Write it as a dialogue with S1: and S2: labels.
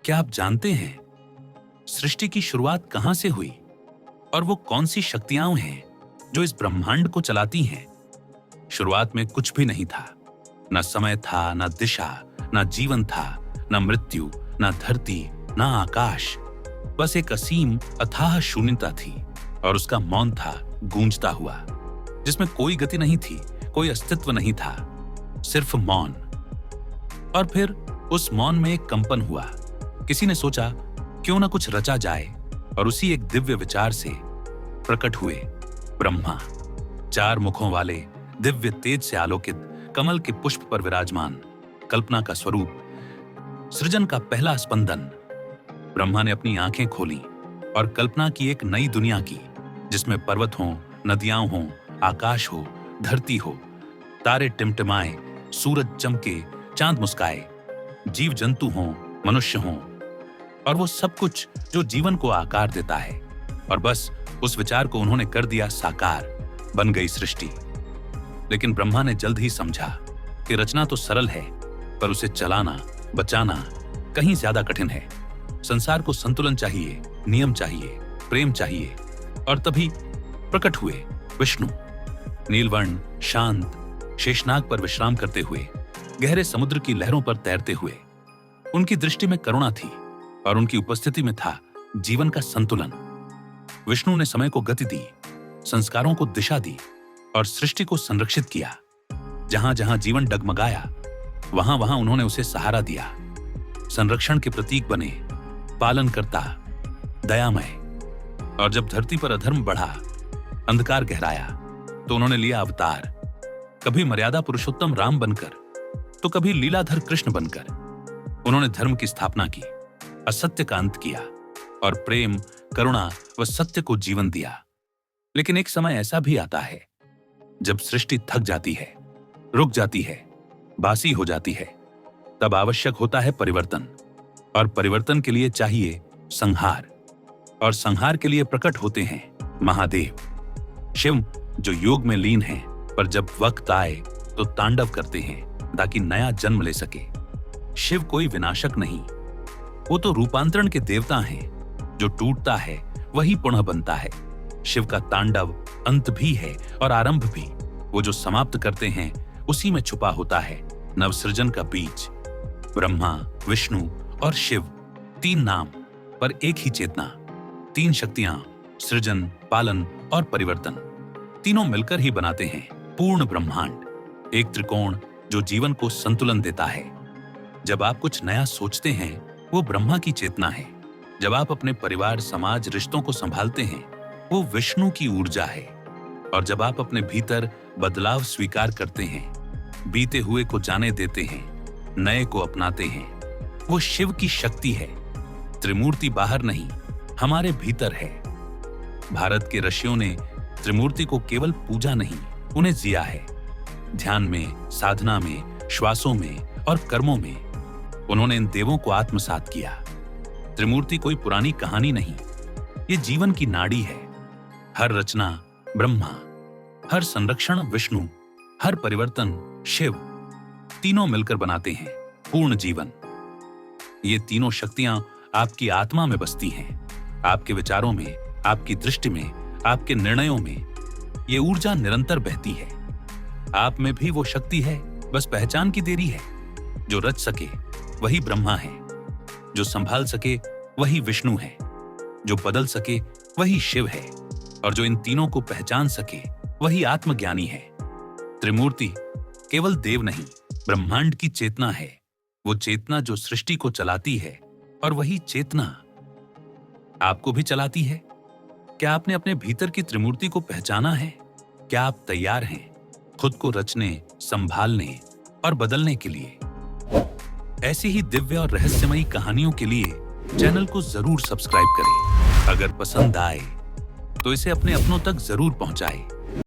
S1: क्या आप जानते हैं सृष्टि की शुरुआत कहां से हुई और वो कौन सी शक्तियां हैं जो इस ब्रह्मांड को चलाती हैं? शुरुआत में कुछ भी नहीं था। न समय था, न दिशा, न जीवन था, न मृत्यु, न धरती, न आकाश। बस एक असीम अथाह शून्यता थी और उसका मौन था गूंजता हुआ, जिसमें कोई गति नहीं थी, कोई अस्तित्व नहीं था, सिर्फ मौन। और फिर उस मौन में एक कंपन हुआ। किसी ने सोचा क्यों न कुछ रचा जाए, और उसी एक दिव्य विचार से प्रकट हुए ब्रह्मा, 4 मुखों वाले, दिव्य तेज से आलोकित, कमल के पुष्प पर विराजमान, कल्पना का स्वरूप, सृजन का पहला स्पंदन। ब्रह्मा ने अपनी आंखें खोली और कल्पना की एक नई दुनिया की, जिसमें पर्वत हों, नदियां हों, आकाश हो, धरती हो, तारे टिमटिमाए, सूरज चमके, चांद मुस्काए, जीव जंतु हों, मनुष्य हों, और वो सब कुछ जो जीवन को आकार देता है। और बस उस विचार को उन्होंने कर दिया साकार, बन गई सृष्टि। लेकिन ब्रह्मा ने जल्द ही समझा कि रचना तो सरल है, पर उसे चलाना, बचाना कहीं ज्यादा कठिन है। संसार को संतुलन चाहिए, नियम चाहिए, प्रेम चाहिए। और तभी प्रकट हुए विष्णु, नीलवर्ण, शांत, शेषनाग पर विश्राम करते हुए, गहरे समुद्र की लहरों पर तैरते हुए। उनकी दृष्टि में करुणा थी और उनकी उपस्थिति में था जीवन का संतुलन। विष्णु ने समय को गति दी, संस्कारों को दिशा दी और सृष्टि को संरक्षित किया। जहां जहां जीवन डगमगाया, वहां वहां उन्होंने उसे सहारा दिया। संरक्षण के प्रतीक बने, पालनकर्ता, दयामय। और जब धरती पर अधर्म बढ़ा, अंधकार गहराया, तो उन्होंने लिया अवतार, कभी मर्यादा पुरुषोत्तम राम बनकर, तो कभी लीलाधर कृष्ण बनकर। उन्होंने धर्म की स्थापना की, असत्य का अंत किया और प्रेम, करुणा व सत्य को जीवन दिया। लेकिन एक समय ऐसा भी आता है जब सृष्टि थक जाती है, रुक जाती है, बासी हो जाती है। तब आवश्यक होता है परिवर्तन, और परिवर्तन के लिए चाहिए संहार, और संहार के लिए प्रकट होते हैं महादेव, शिव, जो योग में लीन हैं, पर जब वक्त आए तो तांडव करते हैं ताकि नया जन्म ले सके। शिव कोई विनाशक नहीं, वो तो रूपांतरण के देवता हैं। जो टूटता है वही पुनः बनता है। शिव का तांडव अंत भी है और आरंभ भी। वो जो समाप्त करते हैं उसी में छुपा होता है नवसृजन का बीज। ब्रह्मा, विष्णु और शिव, 3 नाम पर एक ही चेतना, 3 शक्तियां, सृजन, पालन और परिवर्तन, तीनों मिलकर ही बनाते हैं पूर्ण ब्रह्मांड। एक त्रिकोण जो जीवन को संतुलन देता है। जब आप कुछ नया सोचते हैं, वो ब्रह्मा की चेतना है। जब आप अपने परिवार, समाज, रिश्तों को संभालते हैं, वो विष्णु की ऊर्जा है। और जब आप अपने भीतर बदलाव स्वीकार करते हैं, बीते हुए को जाने देते हैं, नए को अपनाते हैं, वो शिव की शक्ति है। त्रिमूर्ति बाहर नहीं, हमारे भीतर है। भारत के ऋषियों ने त्रिमूर्ति को केवल पूजा नहीं, उन्हें जिया है। ध्यान में, साधना में, श्वासों में और कर्मों में उन्होंने इन देवों को आत्मसात किया। त्रिमूर्ति कोई पुरानी कहानी नहीं, ये जीवन की नाड़ी है। हर रचना ब्रह्मा, हर संरक्षण विष्णु, हर परिवर्तन शिव, तीनों मिलकर बनाते हैं पूर्ण जीवन। ये तीनों शक्तियां आपकी आत्मा में बसती हैं, आपके विचारों में, आपकी दृष्टि में, आपके निर्णयों में। ये ऊर्जा निरंतर बहती है। आप में भी वो शक्ति है, बस पहचान की देरी है। जो रच सके वही ब्रह्मा है, जो संभाल सके वही विष्णु है, जो बदल सके वही शिव है, और जो इन तीनों को पहचान सके वही आत्मज्ञानी है। त्रिमूर्ति केवल देव नहीं, ब्रह्मांड की चेतना है। वो चेतना जो सृष्टि को चलाती है, और वही चेतना आपको भी चलाती है। क्या आपने अपने भीतर की त्रिमूर्ति को पहचाना है? क्या आप तैयार हैं खुद को रचने, संभालने और बदलने के लिए? ऐसी ही दिव्य और रहस्यमयी कहानियों के लिए चैनल को जरूर सब्सक्राइब करें। अगर पसंद आए तो इसे अपने अपनों तक जरूर पहुंचाएं।